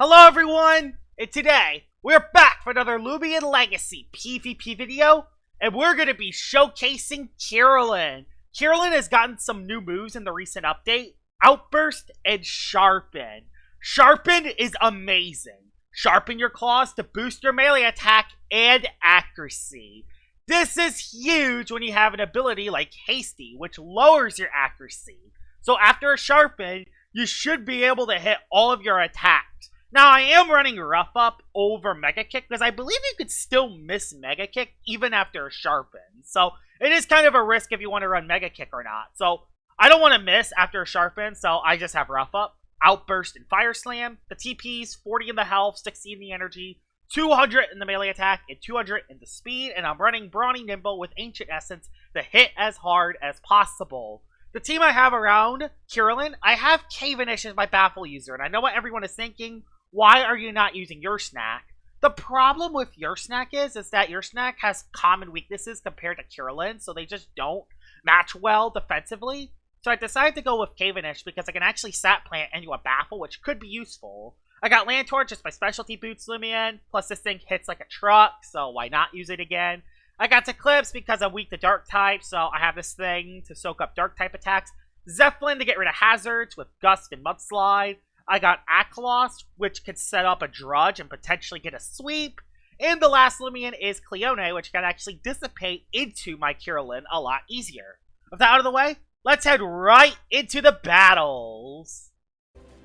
Hello everyone, and today we're back for another Loomian Legacy PvP video, and we're going to be showcasing Kirolen. Kirolen has gotten some new moves in the recent update, Outburst and Sharpen. Sharpen is amazing. Sharpen your claws to boost your melee attack and accuracy. This is huge when you have an ability like Hasty, which lowers your accuracy. So after a Sharpen, you should be able to hit all of your attacks. Now, I am running Rough Up over Mega Kick because I believe you could still miss Mega Kick even after a Sharpen. So, it is kind of a risk if you want to run Mega Kick or not. So, I don't want to miss after a Sharpen, so I just have Rough Up, Outburst, and Fire Slam. The TP's 40 in the health, 60 in the energy, 200 in the melee attack, and 200 in the speed. And I'm running Brawny Nimble with Ancient Essence to hit as hard as possible. The team I have around Kirolen, I have Kierin as my Baffle user. And I know what everyone is thinking. Why are you not using your snack? The problem with your snack is that your snack has common weaknesses compared to Kirolen, so they just don't match well defensively. So I decided to go with Kierin because I can actually sat plant into a Baffle, which could be useful. I got Land Torch, just my specialty boots Loomian, plus this thing hits like a truck, so why not use it again? I got Eclipse because I'm weak to Dark type, so I have this thing to soak up Dark type attacks. Zeppelin to get rid of hazards with Gust and Mudslide. I got Aklos, which can set up a Drudge and potentially get a sweep. And the last Loomian is Cleone, which can actually dissipate into my Kirolen a lot easier. With that out of the way, let's head right into the battles.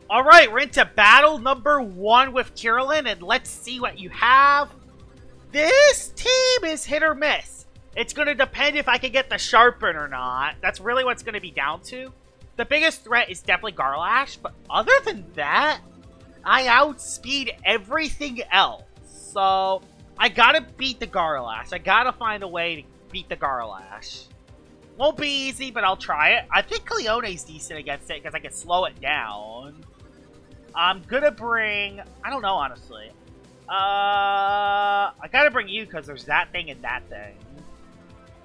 Alright, we're into battle number 1 with Kirolen, and let's see what you have. This team is hit or miss. It's going to depend if I can get the Sharpen or not. That's really what's going to be down to. The biggest threat is definitely Garlash, but other than that, I outspeed everything else. So, I gotta beat the Garlash. I gotta find a way to beat the Garlash. Won't be easy, but I'll try it. I think Cleone's decent against it because I can slow it down. I'm gonna bring... I don't know, honestly. I gotta bring you because there's that thing and that thing.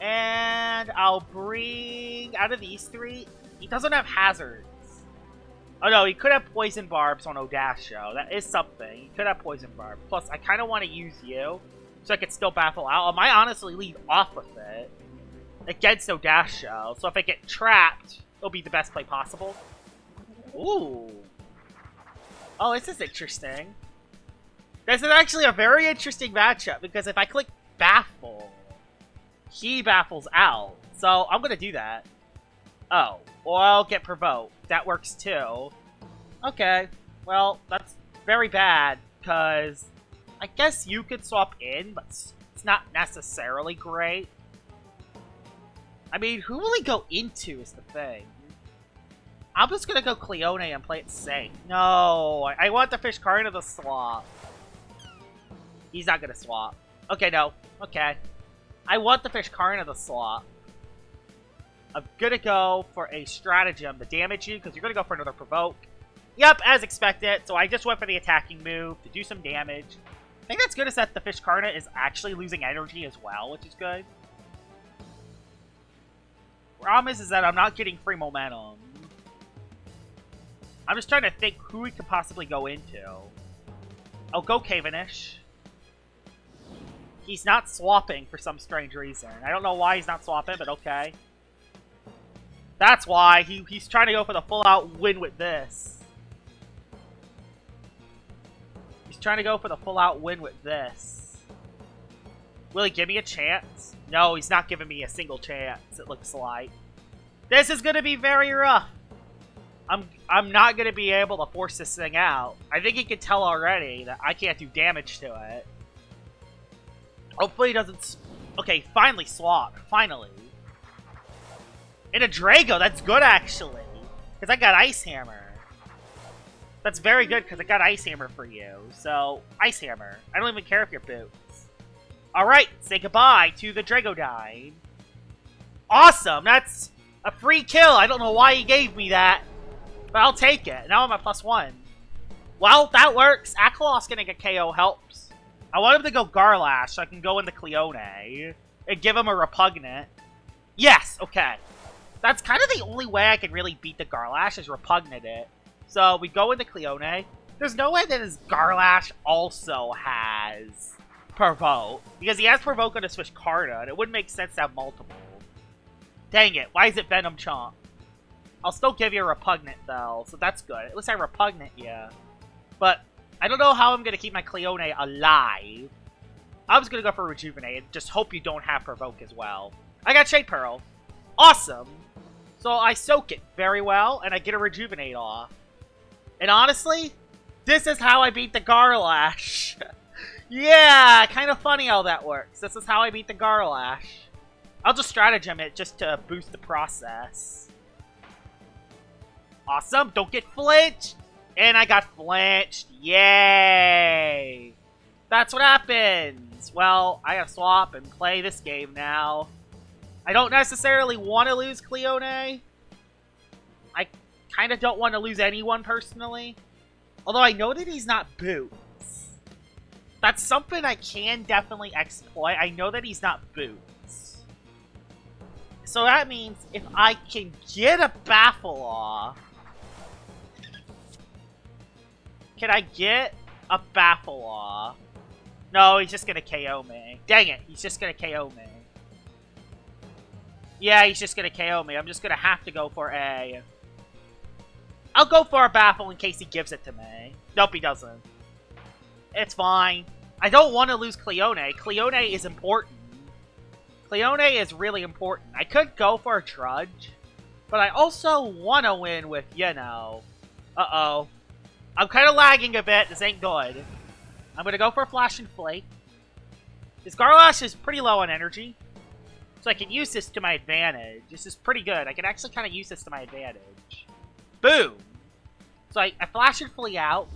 And I'll bring... out of these three... He doesn't have hazards. Oh no, he could have poison barbs on Odasho. That is something. He could have poison barb. Plus, I kind of want to use you so I could still baffle out. I might honestly lead off with it against Odasho. So if I get trapped, it'll be the best play possible. Ooh. Oh, this is interesting. This is actually a very interesting matchup because if I click baffle, he baffles out. So I'm going to do that. Oh, or I'll get provoked. That works too. Okay, well, that's very bad, because I guess you could swap in, but it's not necessarily great. I mean, who will he go into is the thing. I'm just gonna go Cleone and play it safe. No, I want the Fish Karna to swap. He's not gonna swap. Okay, no. Okay. I want the Fish Karna to swap. I'm gonna go for a stratagem to damage you, because you're gonna go for another provoke. Yep, as expected. So I just went for the attacking move to do some damage. I think that's good is that the Fish Karna is actually losing energy as well, which is good. Problem is that I'm not getting free momentum. I'm just trying to think who we could possibly go into. I'll go Kierin. He's not swapping for some strange reason. I don't know why he's not swapping, but okay. That's why he's trying to go for the full-out win with this. He's trying to go for the full-out win with this. Will he give me a chance? No, he's not giving me a single chance, it looks like. This is going to be very rough. I'm not going to be able to force this thing out. I think he can tell already that I can't do damage to it. Hopefully he doesn't... Okay, finally swap. Finally. And a Drago, that's good actually. Because I got Ice Hammer. That's very good because I got Ice Hammer for you. So, Ice Hammer. I don't even care if you're boots. Alright, say goodbye to the Dragodine. Awesome, that's a free kill. I don't know why he gave me that. But I'll take it. Now I'm at +1. Well, that works. Aklos getting a KO helps. I want him to go Garlash so I can go into Cleone and give him a Repugnant. Yes, okay. That's kind of the only way I can really beat the Garlash is Repugnant it. So we go into Cleone. There's no way that his Garlash also has Provoke. Because he has Provoke on a Swish Carta, and it wouldn't make sense to have multiple. Dang it, why is it Venom Chomp? I'll still give you a Repugnant, though, so that's good. At least I Repugnant you. But I don't know how I'm going to keep my Cleone alive. I was going to go for Rejuvenate, just hope you don't have Provoke as well. I got Shade Pearl. Awesome! So I soak it very well, and I get a Rejuvenate off. And honestly, this is how I beat the Garlash. Yeah, kind of funny how that works. This is how I beat the Garlash. I'll just stratagem it just to boost the process. Awesome, don't get flinched! And I got flinched. Yay! That's what happens. Well, I gotta swap and play this game now. I don't necessarily want to lose Cleone. I kind of don't want to lose anyone personally. Although I know that he's not Boots. That's something I can definitely exploit. I know that he's not Boots. So that means if I can get a Baffle off... Can I get a Baffle off? No, he's just gonna KO me. Dang it, he's just gonna KO me. Yeah, he's just gonna KO me. I'm just gonna have to go for a... I'll go for a Baffle in case he gives it to me. Nope, he doesn't. It's fine. I don't want to lose Cleone. Cleone is important. Cleone is really important. I could go for a Trudge, but I also want to win with, you know... Uh-oh. I'm kind of lagging a bit. This ain't good. I'm going to go for a Flash and Flake. His Garlash is pretty low on energy, so I can use this to my advantage. This is pretty good. I can actually kind of use this to my advantage. Boom! So I Flash and Flee out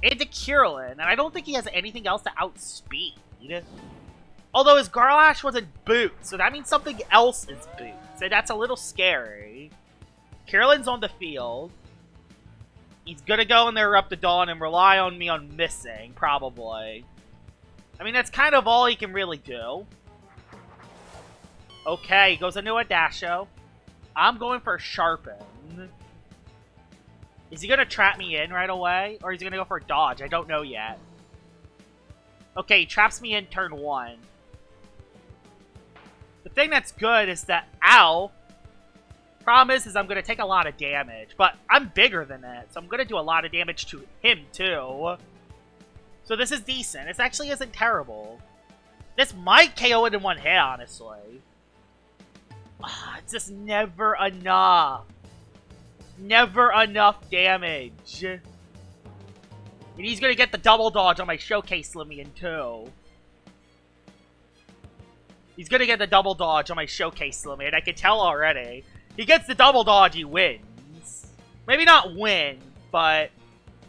into Kirolen, and I don't think he has anything else to outspeed. Although his Garlash wasn't Boots, so that means something else is Boots, and that's a little scary. Kirolen's on the field. He's gonna go in there, Erupt the Dawn, and rely on me on missing, probably. I mean, that's kind of all he can really do. Okay, he goes into a Dasho. I'm going for Sharpen. Is he gonna trap me in right away? Or is he gonna go for a dodge? I don't know yet. Okay, he traps me in turn 1. The thing that's good is that, ow! Problem is I'm going to take a lot of damage, but I'm bigger than it, so I'm going to do a lot of damage to him, too. So this is decent. This actually isn't terrible. This might KO it in one hit, honestly. It's just never enough. Never enough damage. And he's going to get the double dodge on my Showcase Loomian, too. He's going to get the double dodge on my Showcase Loomian. I can tell already. He gets the double dodge, he wins. Maybe not win, but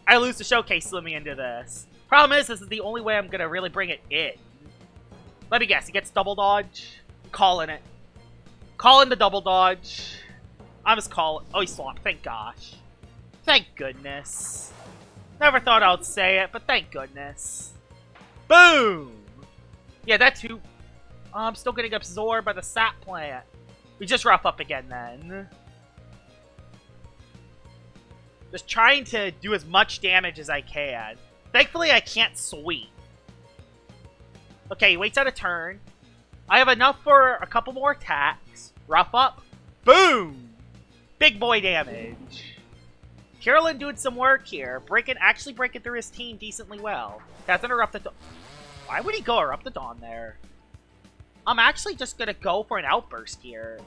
I lose the Showcase Loomian to this. Problem is, this is the only way I'm going to really bring it in. Let me guess, he gets double dodge? I'm calling it. Calling the double dodge. I'm just calling. Oh, he swapped. Thank gosh. Thank goodness. Never thought I would say it, but thank goodness. Boom! Yeah, that's who... I'm still getting absorbed by the sap plant. We just rough up again, then. Just trying to do as much damage as I can. Thankfully, I can't sweep. Okay, he waits out a turn. I have enough for a couple more attacks. Rough up. Boom! Big boy damage. Kirolen doing some work here. Actually breaking through his team decently well. That's an Erupt the Dawn. Why would he go Erupt the Dawn there? I'm actually just going to go for an Outburst here.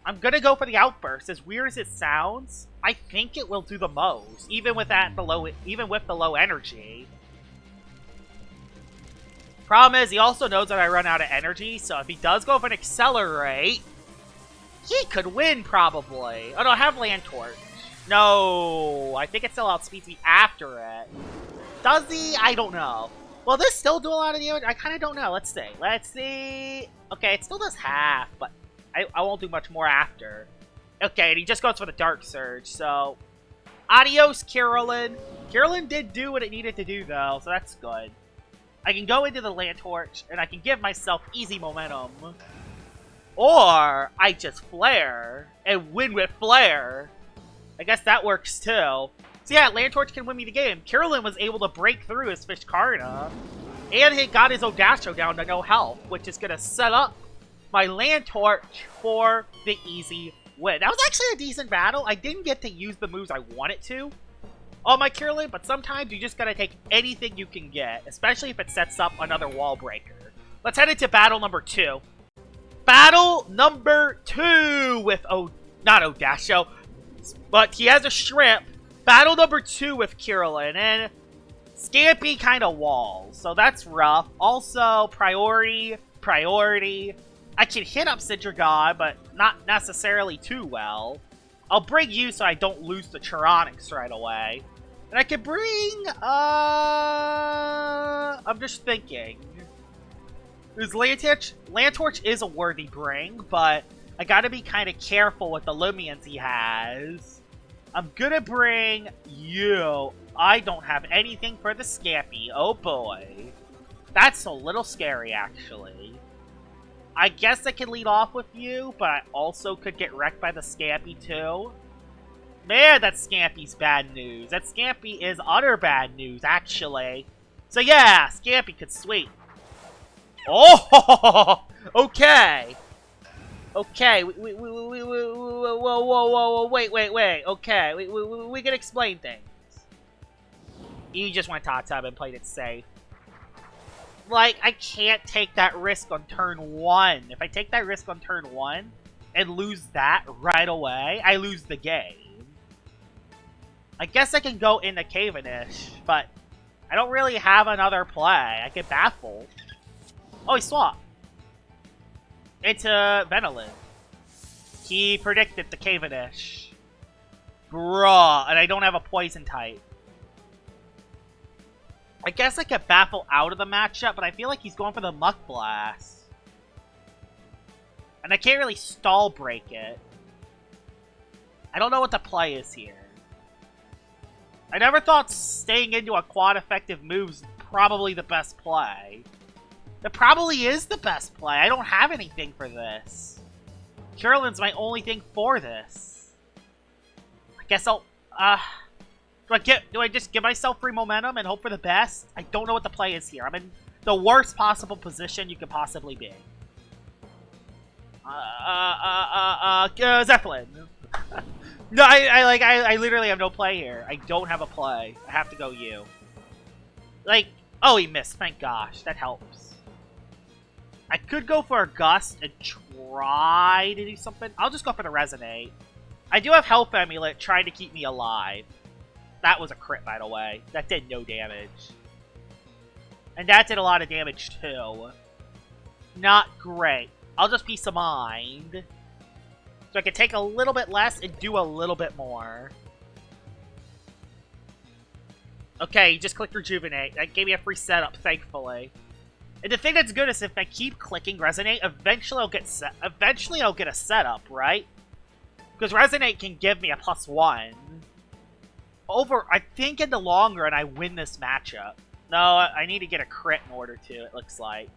I'm going to go for the Outburst. As weird as it sounds, I think it will do the most, even with the low energy. Problem is, he also knows that I run out of energy, so if he does go for an Accelerate, he could win, probably. Oh, no, I have Land Torch. No, I think it still outspeeds me after it. Does he? I don't know. Will this still do a lot of damage? I kind of don't know. Let's see. Let's see. Okay, it still does half, but I won't do much more after. Okay, and he just goes for the Dark Surge, so... Adios, Kirolen. Kirolen did do what it needed to do, though, so that's good. I can go into the Land Torch, and I can give myself easy momentum. Or, I just Flare, and win with Flare. I guess that works, too. So yeah, Land Torch can win me the game. Kirolen was able to break through his Fish Karna. And he got his Odasho down to no health, which is going to set up my Land Torch for the easy win. That was actually a decent battle. I didn't get to use the moves I wanted to on my Kirolen, but sometimes you just got to take anything you can get, especially if it sets up another wall breaker. Let's head into battle number 2. Battle number 2 with not Odasho, but he has a shrimp. Battle number 2 with Kirolen, and Scampy kind of walls, so that's rough. Also, priority. I can hit up Sidra, but not necessarily too well. I'll bring you so I don't lose the Charonics right away. And I can bring, I'm just thinking. His Land Torch is a worthy bring, but I gotta be kind of careful with the Loomians he has. I'm gonna bring you. I don't have anything for the Scampy. Oh boy. That's a little scary, actually. I guess I can lead off with you, but I also could get wrecked by the Scampy too. Man, that Scampy's bad news. That Scampy is utter bad news, actually. So yeah, Scampy could sweep. Oh, okay. Okay, whoa, wait. Okay, we can explain things. You just went top and played it safe. Like, I can't take that risk on turn 1. If I take that risk on turn 1 and lose that right away, I lose the game. I guess I can go into Kavenish, but I don't really have another play. I can Baffle. Oh, he swapped into Venolin. He predicted the Kavenish. Bruh, and I don't have a poison type. I guess I could Baffle out of the matchup, but I feel like he's going for the Muck Blast. And I can't really stall break it. I don't know what the play is here. I never thought staying into a quad effective move's probably the best play. That probably is the best play. I don't have anything for this. Kirolen's my only thing for this. I guess I'll, do I just give myself free momentum and hope for the best? I don't know what the play is here. I'm in the worst possible position you could possibly be. Zeppelin. No, I literally have no play here. I don't have a play. I have to go you. Like, oh, he missed. Thank gosh. That helps. I could go for a Gust and try to do something. I'll just go for the Resonate. I do have Health Amulet trying to keep me alive. That was a crit, by the way. That did no damage. And that did a lot of damage, too. Not great. I'll just Peace of Mind. So I can take a little bit less and do a little bit more. Okay, just click Rejuvenate. That gave me a free setup, thankfully. And the thing that's good is if I keep clicking Resonate, eventually I'll get a setup, right? Because Resonate can give me a +1. I think in the long run, I win this matchup. No, I need to get a crit in order to, it looks like.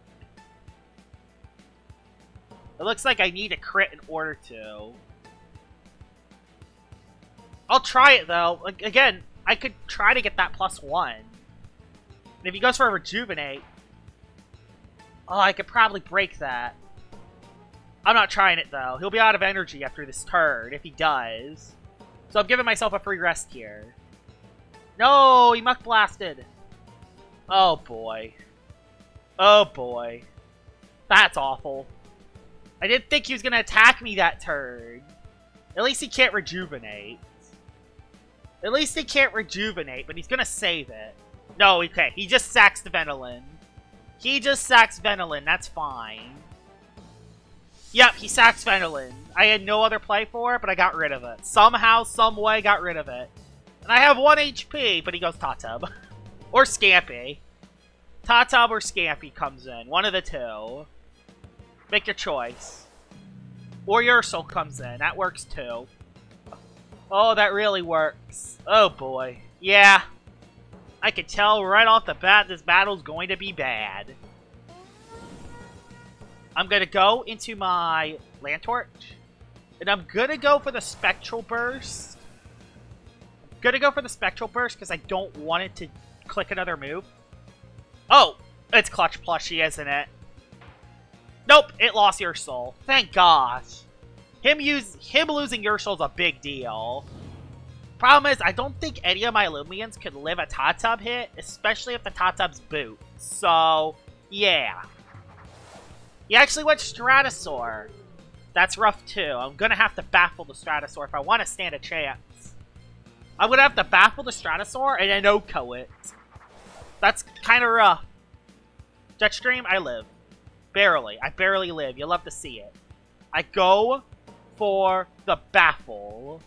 It looks like I need a crit in order to. I'll try it, though. Like, again, I could try to get that +1. And if he goes for a Rejuvenate... Oh, I could probably break that. I'm not trying it, though. He'll be out of energy after this turn, if he does. So I'm giving myself a free rest here. No, he Muck Blasted. Oh, boy. Oh, boy. That's awful. I didn't think he was going to attack me that turn. At least he can't Rejuvenate. At least he can't Rejuvenate, but he's going to save it. No, okay. He just sacks the Venolin. He just sacks Venolin. That's fine. Yep, he sacks Venolin. I had no other play for it, but I got rid of it. Somehow, some way, got rid of it. And I have 1 HP, but he goes Tatub. Or Scampy. Tatub or Scampy comes in. One of the two. Make your choice. Or Ursul comes in. That works too. Oh, that really works. Oh boy. Yeah. I could tell right off the bat this battle's going to be bad. I'm going to go into my Land Torch. And I'm going to go for the Spectral Burst. I'm gonna go for the Spectral Burst because I don't want it to click another move. Oh! It's Clutch Plushie, isn't it? Nope, it lost your soul. Thank gosh. Him losing your soul is a big deal. Problem is, I don't think any of my Loomians could live a Tatub hit, especially if the Tatub's boot. So, yeah. He actually went Stratosaur. That's rough too. I'm gonna have to baffle the Stratosaur if I want to stand a chance. I'm gonna have to baffle the Stratosaur and then Oko it. That's kind of rough. Jetstream, I live. Barely. I barely live. You'll love to see it. I go for the baffle.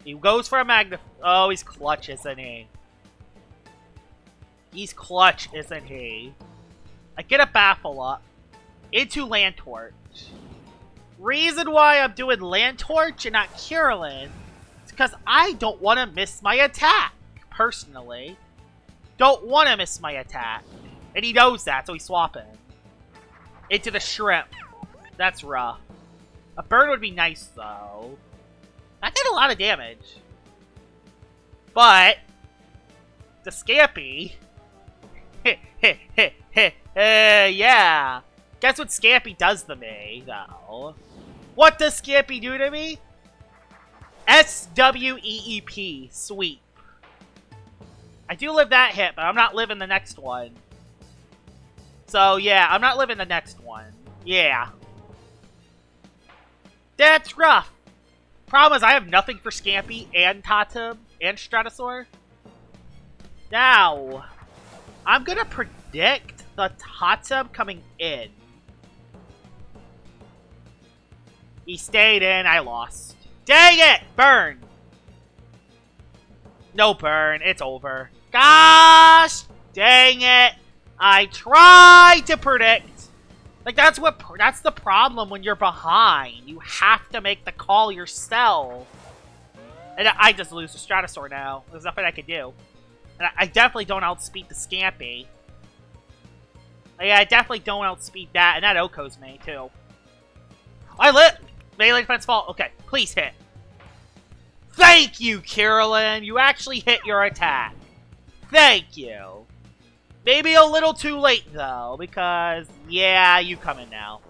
He goes for a Magnif... Oh, he's clutch, isn't he? He's clutch, isn't he? I get a baffle up into Land Torch. Reason why I'm doing Land Torch and not Kirolen is because I don't want to miss my attack, personally. Don't want to miss my attack. And he knows that, so he's swapping. Into the Shrimp. That's rough. A bird would be nice, though. That did a lot of damage. But the Scampy... yeah. Guess what Scampy does to me, though? What does Scampy do to me? SWEEP. Sweep. I do live that hit, but I'm not living the next one. So, yeah, I'm not living the next one. Yeah. That's rough. Problem is, I have nothing for Scampy and Tatub and Stratosaur. Now, I'm gonna predict the Tatub coming in. He stayed in, I lost. Dang it! Burn! No burn, it's over. Gosh! Dang it! I tried to predict. Like, that's the problem when you're behind. You have to make the call yourself. And I just lose to Stratosaur now. There's nothing I can do. And I definitely don't outspeed the Scampy. Yeah, I definitely don't outspeed that. And that Oko's me, too. I lit! Melee defense fault. Okay, please hit. Thank you, Kirolen! You actually hit your attack. Thank you. Maybe a little too late, though, because, yeah, you coming now.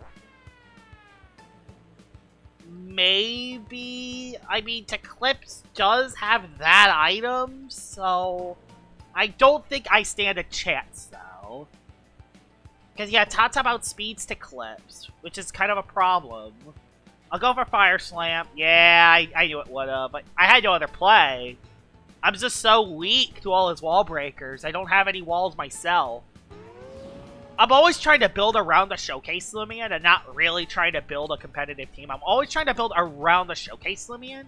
Maybe... I mean, Teclipse does have that item, so... I don't think I stand a chance, though. Because, yeah, Tatub outspeeds Teclipse, which is kind of a problem. I'll go for Fire Slam. Yeah, I knew it would've, but I had no other play. I'm just so weak to all his wall breakers. I don't have any walls myself. I'm always trying to build around the Showcase Loomian and not really trying to build a competitive team. I'm always trying to build around the Showcase Loomian.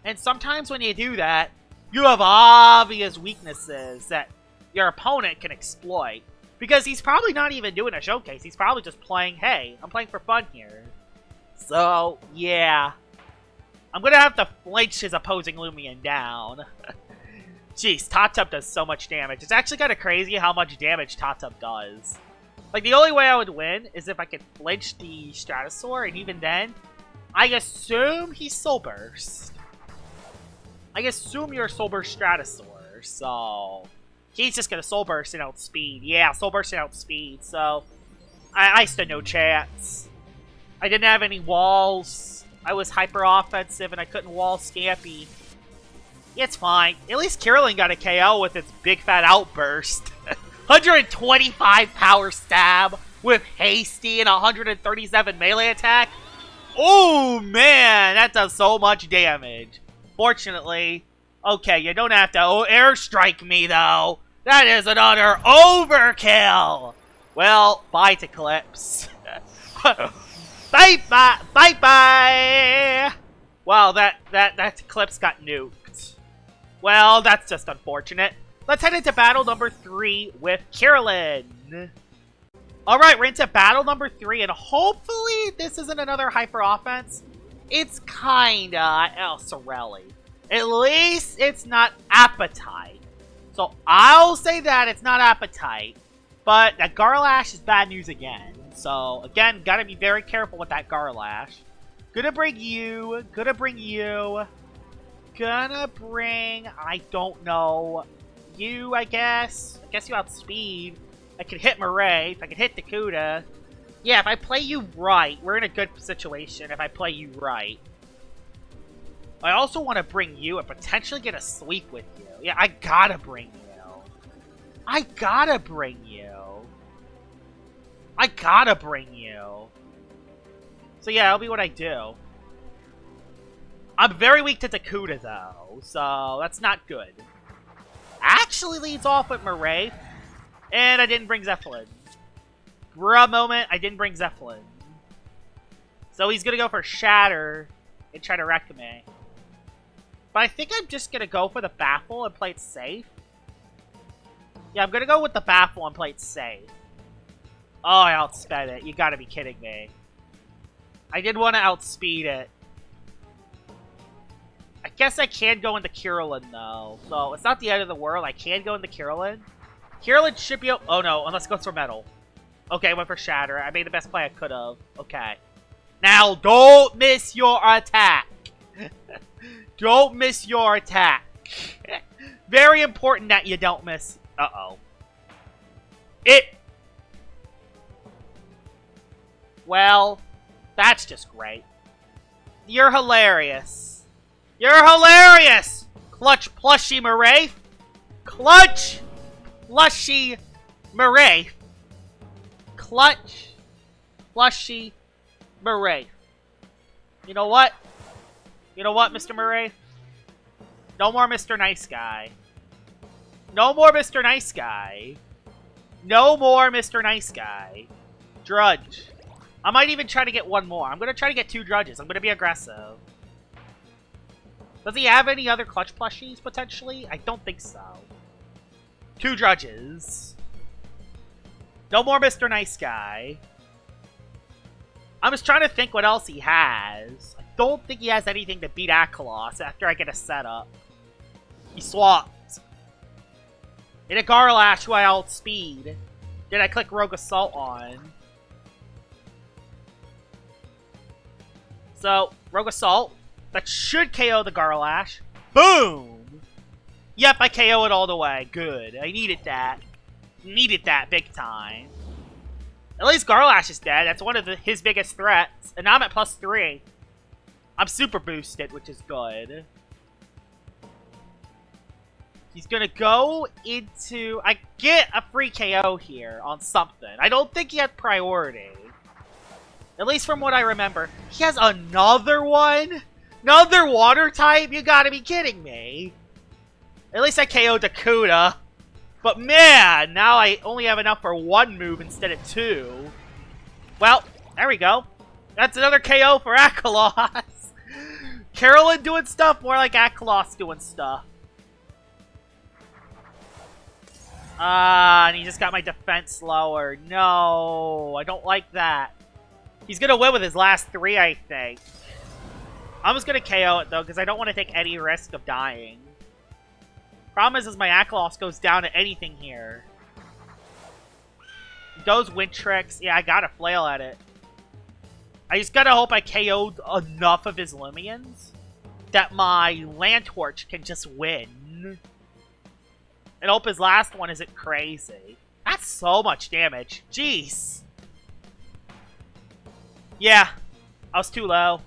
And sometimes when you do that, you have obvious weaknesses that your opponent can exploit. Because he's probably not even doing a showcase. He's probably just playing, hey, I'm playing for fun here. So, yeah. I'm going to have to flinch his opposing Loomian down. Jeez, Tatub does so much damage. It's actually kind of crazy how much damage Tatub does. Like, the only way I would win is if I could flinch the Stratosaur, and even then, I assume he's Soul Burst. I assume you're a Soul Burst Stratosaur, so... He's just going to Soul Burst and outspeed. Yeah, Soul Burst and outspeed, so... I stood no chance. I didn't have any walls. I was hyper-offensive, and I couldn't wall Scampy. It's fine. At least Kirolen got a KO with its big fat Outburst. 125 power stab with Hasty and 137 melee attack. Oh, man, that does so much damage. Fortunately, okay, you don't have to airstrike me, though. That is another overkill. Well, bye, Eclipse. Bye-bye. Bye-bye. Well, that Eclipse got nuked. Well, that's just unfortunate. Let's head into battle number 3 with Kirolen. Alright, we're into battle number 3, and hopefully this isn't another hyper offense. It's kinda El Sorelli. At least it's not Appetite. So I'll say that it's not Appetite. But that Garlash is bad news again. So, again, gotta be very careful with that Garlash. Gonna bring you. gonna bring, I don't know, you, I guess. I guess you outspeed. I can hit Murray. I can hit Dakuda. Yeah, if I play you right, we're in a good situation if I play you right. I also want to bring you and potentially get a sweep with you. Yeah, I gotta bring you. I gotta bring you. I gotta bring you. So yeah, that'll be what I do. I'm very weak to Dakuda, though, so that's not good. Actually leads off with Murray, and I didn't bring Zeppelin. Bruh moment, I didn't bring Zeppelin. So he's gonna go for Shatter and try to wreck me. But I think I'm just gonna go for the Baffle and play it safe. Yeah, I'm gonna go with the Baffle and play it safe. Oh, I outsped it. You gotta be kidding me. I did want to outspeed it. I guess I can go into Kirolen, though. So, it's not the end of the world. I can go into Kirolen. Kirolen should be... Oh, no. Unless it goes for Metal. Okay, I went for Shatter. I made the best play I could have. Okay. Now, don't miss your attack. Don't miss your attack. Very important that you don't miss... Uh-oh. Well, that's just great. You're hilarious. You're hilarious! Clutch Plushie Murray. Clutch Plushie Murray. Clutch Plushie Murray. You know what? You know what, Mr. Murray? No more Mr. Nice Guy. No more Mr. Nice Guy. No more Mr. Nice Guy. Drudge. I might even try to get one more. I'm going to try to get 2 Drudges. I'm going to be aggressive. Does he have any other Clutch plushies, potentially? I don't think so. 2 Drudges. No more Mr. Nice Guy. I'm just trying to think what else he has. I don't think he has anything to beat Akalos after I get a setup. He swapped. In a Garlash who I outspeed. Did I click Rogue Assault on? So, Rogue Assault. That should KO the Garlash. Boom! Yep, I KO it all the way. Good. I needed that. Needed that big time. At least Garlash is dead. That's one of his biggest threats. And now I'm at +3. I'm super boosted, which is good. He's gonna go into... I get a free KO here on something. I don't think he had priority. At least from what I remember. He has another one? Another water type? You gotta be kidding me. At least I KO'd Dakuda. But man, now I only have enough for 1 move instead of 2. Well, there we go. That's another KO for Akalos. Kirolen doing stuff, more like Akalos doing stuff. And he just got my defense lower. No, I don't like that. He's gonna win with his last 3, I think. I'm just gonna KO it, though, because I don't want to take any risk of dying. Problem is my Akalos goes down to anything here. Those Wind Tricks, yeah, I gotta flail at it. I just gotta hope I KO'd enough of his Loomians that my Land Torch can just win. And hope his last one isn't crazy. That's so much damage. Jeez. Yeah, I was too low.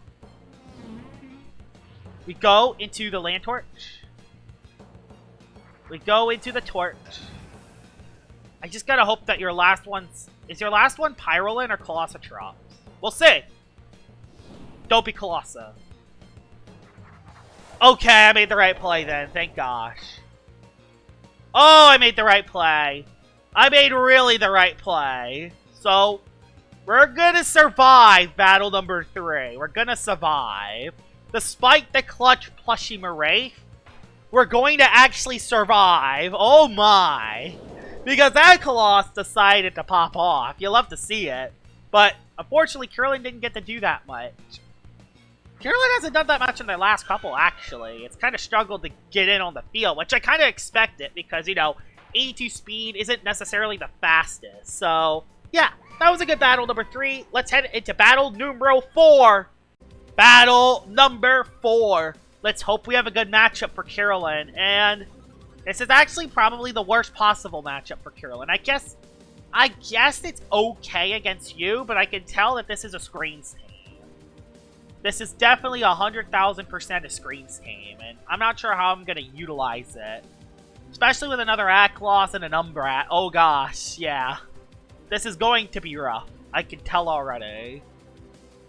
We go into the Land Torch. We go into the Torch. I just gotta hope that your last one's... Is your last one Pyrolan or Colossotrops? We'll see. Don't be Colossa. Okay, I made the right play then. Thank gosh. Oh, I made the right play. I made really the right play. So, we're gonna survive battle number 3. We're gonna survive. Despite the Clutch Plushie Murray, we're going to actually survive. Oh my. Because Akalos decided to pop off. You'll love to see it. But, unfortunately, Kirolen didn't get to do that much. Kirolen hasn't done that much in their last couple, actually. It's kind of struggled to get in on the field, which I kind of expected because, you know, 82 speed isn't necessarily the fastest. So, yeah, that was a good battle number 3. Let's head into battle numero 4. Battle number 4. Let's hope we have a good matchup for Kirolen. And this is actually probably the worst possible matchup for Kirolen. I guess it's okay against you, but I can tell that this is a screens team. This is definitely 100,000% a screens team, and I'm not sure how I'm going to utilize it. Especially with another Aklos and an Umbrat. Oh gosh, yeah. This is going to be rough. I can tell already.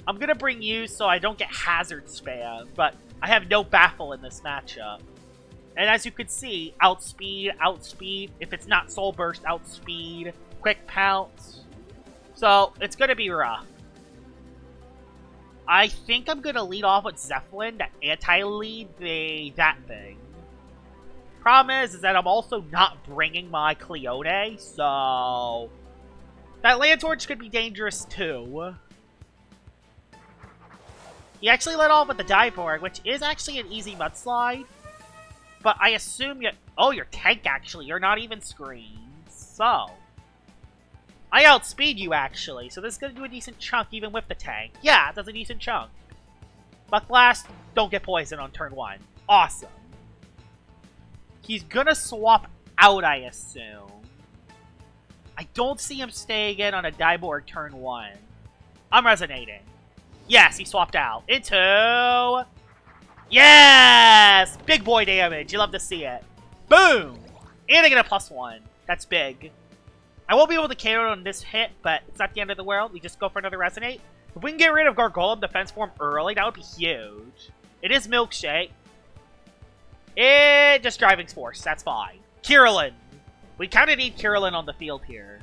I'm going to bring you so I don't get hazard spam, but I have no baffle in this matchup. And as you can see, outspeed, outspeed. If it's not soul burst, outspeed, quick pounce. So, it's going to be rough. I think I'm going to lead off with Zeppelin to anti-lead that thing. Problem is that I'm also not bringing my Cleone, so that Land Torch could be dangerous too. He actually led off with the Diveborg, which is actually an easy mudslide. But I assume oh, your tank actually. You're not even screens. So I outspeed you actually, so this is gonna do a decent chunk even with the tank. Yeah, it does a decent chunk. Buck Blast, don't get poisoned on turn 1. Awesome. He's gonna swap out, I assume. I don't see him staying in on a Diveborg turn 1. I'm resonating. Yes, he swapped out. Into... Yes! Big boy damage. You love to see it. Boom! And I get a +1. That's big. I won't be able to KO on this hit, but it's not the end of the world. We just go for another Resonate. If we can get rid of Gargoyle defense form early, that would be huge. It is Milkshake. Just Driving Force. That's fine. Kirolen. We kind of need Kirolen on the field here.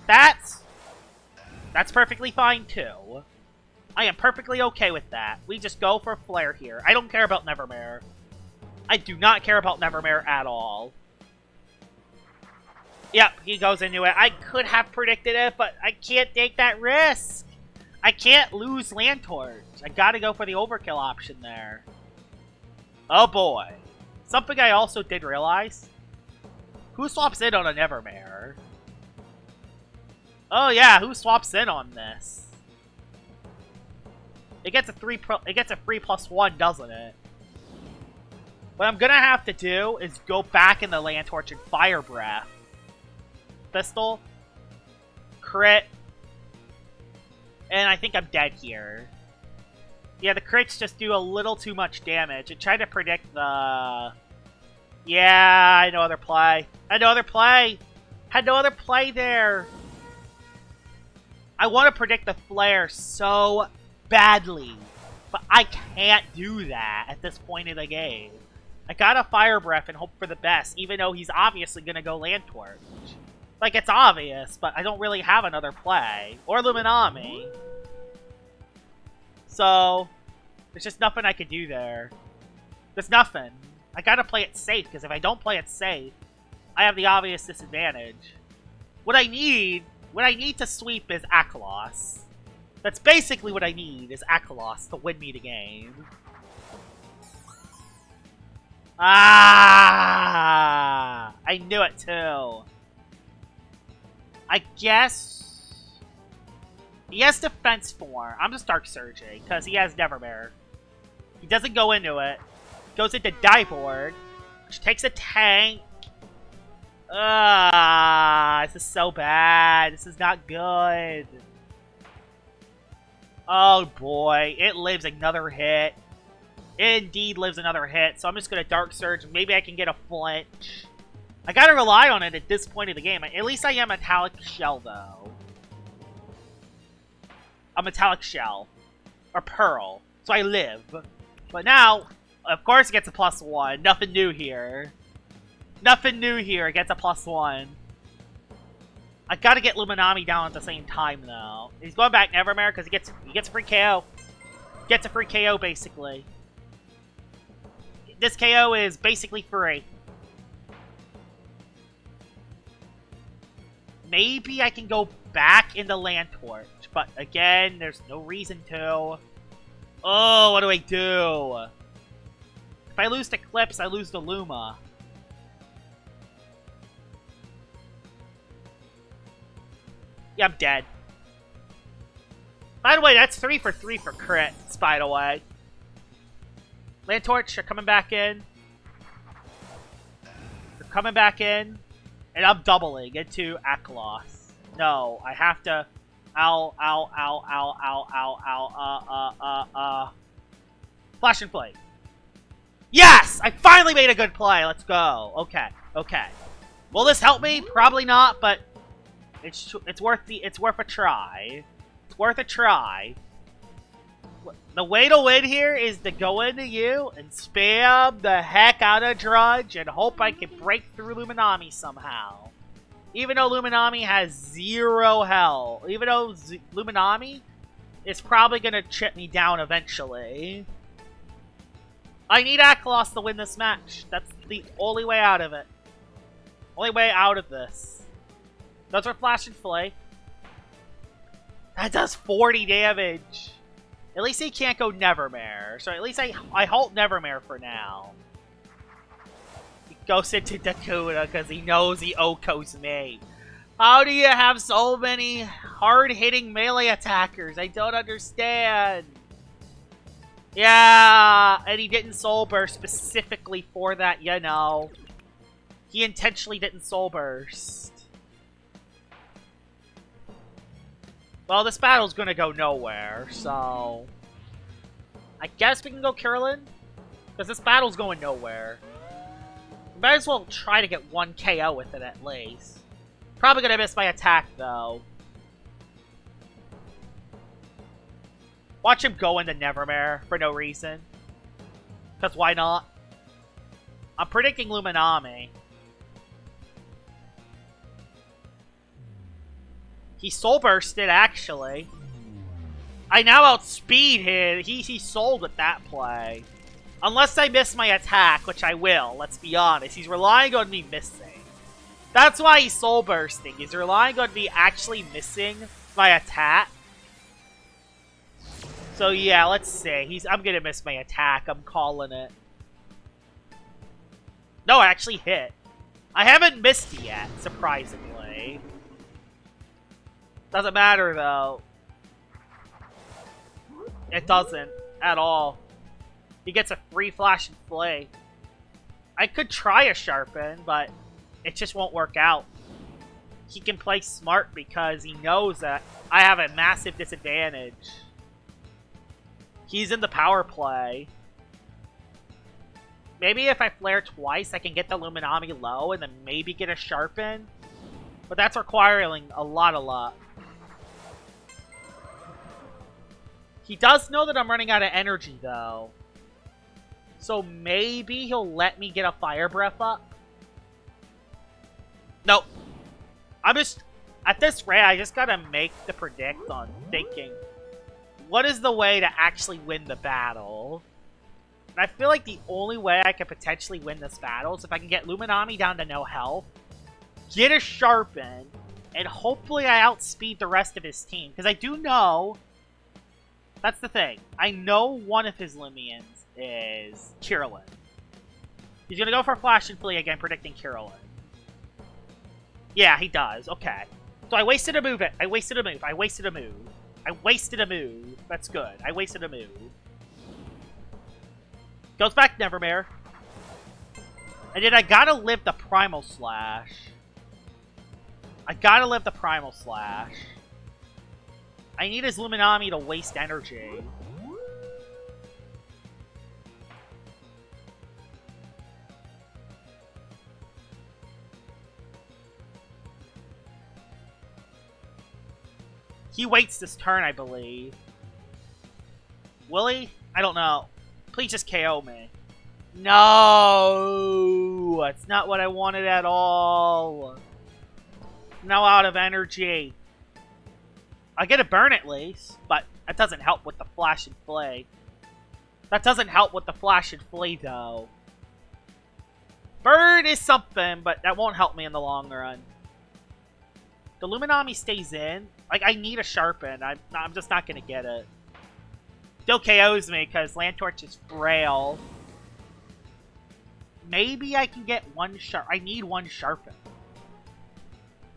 That's perfectly fine, too. I am perfectly okay with that. We just go for Flare here. I don't care about Nevermare. I do not care about Nevermare at all. Yep, he goes into it. I could have predicted it, but I can't take that risk. I can't lose Land Torch. I gotta go for the overkill option there. Oh boy. Something I also did realize. Who swaps in on a Nevermare? Oh yeah, who swaps in on this? It gets a free +1, doesn't it? What I'm gonna have to do is go back in the Land Torch and Fire Breath. Pistol. Crit. And I think I'm dead here. Yeah, the crits just do a little too much damage. And try to predict the... Yeah, I know other play. Had no other play. Had no other play there. I want to predict the flare so badly. But I can't do that at this point in the game. I gotta Fire Breath and hope for the best, even though he's obviously gonna go Land Torch. Like, it's obvious, but I don't really have another play. Or Luminami. So, there's just nothing I can do there. There's nothing. I gotta play it safe, because if I don't play it safe, I have the obvious disadvantage. What I need to sweep is Aklos. That's basically what I need, is Aklos to win me the game. Ah! I knew it too. I guess he has defense form. I'm just Dark Surging because he has Nevermare. He doesn't go into it. Goes into Diveborg, which takes a tank. This is so bad. This is not good. Oh boy, it lives another hit. It indeed lives another hit, so I'm just gonna Dark Surge. Maybe I can get a flinch. I gotta rely on it at this point of the game. At least I am Metallic Shell, though. A Metallic Shell. Or Pearl. So I live. But now, of course it gets a +1. Nothing new here. Nothing new here. It gets a +1. I gotta get Luminami down at the same time, though. He's going back Nevermare because he gets a free KO. Gets a free KO, basically. This KO is basically free. Maybe I can go back into Land Torch, but again, there's no reason to. Oh, what do I do? If I lose to Eclipse, I lose to Luma. Yeah, I'm dead. By the way, that's 3 for 3 for crits, by the way. Land Torch, you're coming back in. You're coming back in. And I'm doubling into Aklos. No, I have to... Ow, ow, ow, ow, ow, ow, ow, Flash and Flame. Yes! I finally made a good play. Let's go. Okay, okay. Will this help me? Probably not, but it's worth a try. It's worth a try. The way to win here is to go into you and spam the heck out of Drudge and hope I can break through Luminami somehow. Even though Luminami has 0 health. Even though Luminami is probably going to chip me down eventually. I need Aklos to win this match. That's the only way out of it. Only way out of this. Those are Flash and Flay. That does 40 damage. At least he can't go Nevermare. So at least I halt Nevermare for now. He goes into Dakota because he knows he Oko's me. How do you have so many hard-hitting melee attackers? I don't understand. Yeah, and he didn't Soul Burst specifically for that, you know. He intentionally didn't Soul Burst. Well, this battle's gonna go nowhere, so... I guess we can go Kirolen? Because this battle's going nowhere. We might as well try to get 1 KO with it at least. Probably gonna miss my attack, though. Watch him go into Nevermare for no reason. Because why not? I'm predicting Luminami. He Soul Bursted, actually. I now outspeed him. He sold with that play. Unless I miss my attack, which I will, let's be honest. He's relying on me missing. That's why he's Soul Bursting. He's relying on me actually missing my attack. So yeah, let's see. I'm gonna miss my attack. I'm calling it. No, I actually hit. I haven't missed yet, surprisingly. Doesn't matter, though. It doesn't. At all. He gets a free Flash and Flay. I could try a Sharpen, but it just won't work out. He can play smart because he knows that I have a massive disadvantage. He's in the power play. Maybe if I flare twice, I can get the Luminami low and then maybe get a Sharpen. But that's requiring a lot of luck. He does know that I'm running out of energy, though. So maybe he'll let me get a Fire Breath up. Nope. I'm just... At this rate, I just gotta make the predict on thinking, what is the way to actually win the battle? And I feel like the only way I could potentially win this battle is if I can get Luminami down to no health, get a Sharpen, and hopefully I outspeed the rest of his team. Because I do know... That's the thing. I know one of his Loomians is Kirolen. He's going to go for Flash and Flee again, predicting Kirolen. Yeah, he does. Okay. So I wasted a move. I wasted a move. I wasted a move. I wasted a move. That's good. I wasted a move. Goes back Nevermare. And then I gotta live the Primal Slash. I gotta live the Primal Slash. I need his Luminami to waste energy. He waits this turn, I believe. Will he? I don't know. Please just KO me. No! That's not what I wanted at all. Now out of energy. I get a burn at least, but that doesn't help with the Flash and Flay. That doesn't help with the Flash and Flay, though. Burn is something, but that won't help me in the long run. The Luminami stays in. Like, I need a Sharpen. I'm just not going to get it. Still KOs me because Landtorch is frail. Maybe I can get one Sharpen. I need one Sharpen.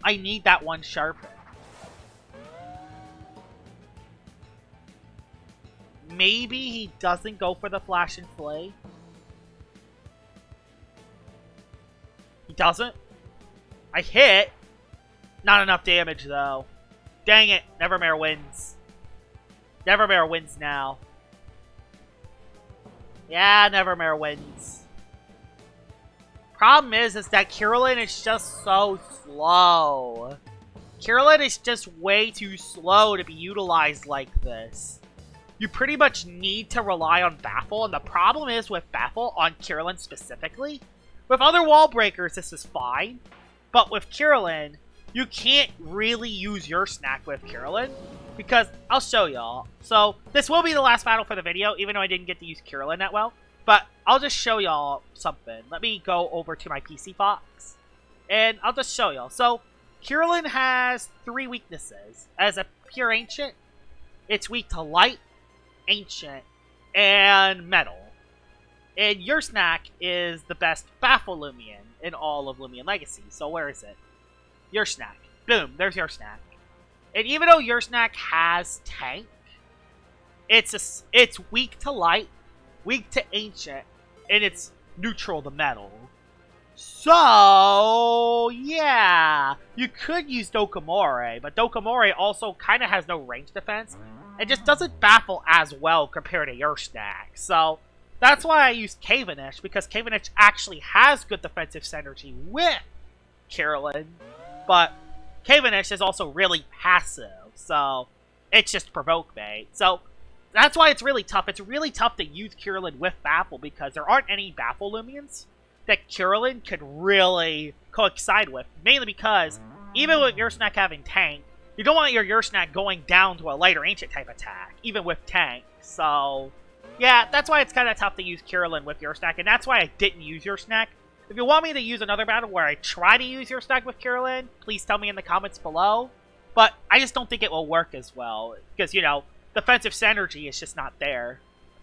I need that one Sharpen. maybe he doesn't go for the Flash and Flay. He doesn't. I hit. Not enough damage, though. Dang it. Nevermare wins. Nevermare wins now. Yeah, Nevermare wins. Problem is that Kirolen is just so slow. Kirolen is just way too slow to be utilized like this. You pretty much need to rely on Baffle, and the problem is with Baffle, on Kirolen specifically, with other wall breakers this is fine, but with Kirolen, you can't really use your snack with Kirolen, because I'll show y'all. So, this will be the last battle for the video, even though I didn't get to use Kirolen that well. But I'll just show y'all something. Let me go over to my PC box, and I'll just show y'all. So, Kirolen has 3 weaknesses. As a pure Ancient, it's weak to Light, Ancient, and Metal. And your snack is the best Baffle Loomian in all of Loomian Legacy. So where is it? Your snack. Boom, there's your snack. And even though your snack has Tank, it's weak to Light, weak to Ancient, and it's neutral to Metal. So, yeah, you could use Dokomore, but Dokomore also kind of has no range defense, and just doesn't baffle as well compared to your snack. So, that's why I used Kavanish, because Kavanish actually has good defensive synergy with Kirolen, but Kavanish is also really passive, so it's just provoke bait. So, that's why it's really tough. It's really tough to use Kirolen with Baffle, because there aren't any Baffle Loomians that Kirolen could really coincide with. Mainly because, even with your snack having Tank, you don't want your snack going down to a lighter Ancient type attack, even with Tank. So, yeah, that's why it's kind of tough to use Kirolen with your snack, and that's why I didn't use your snack. If you want me to use another battle where I try to use your snack with Kirolen, please tell me in the comments below. But I just don't think it will work as well, because, you know, defensive synergy is just not there.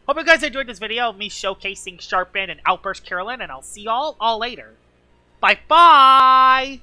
Hope you guys enjoyed this video of me showcasing Sharpen and Outburst Kirolen, and I'll see y'all all later. Bye-bye!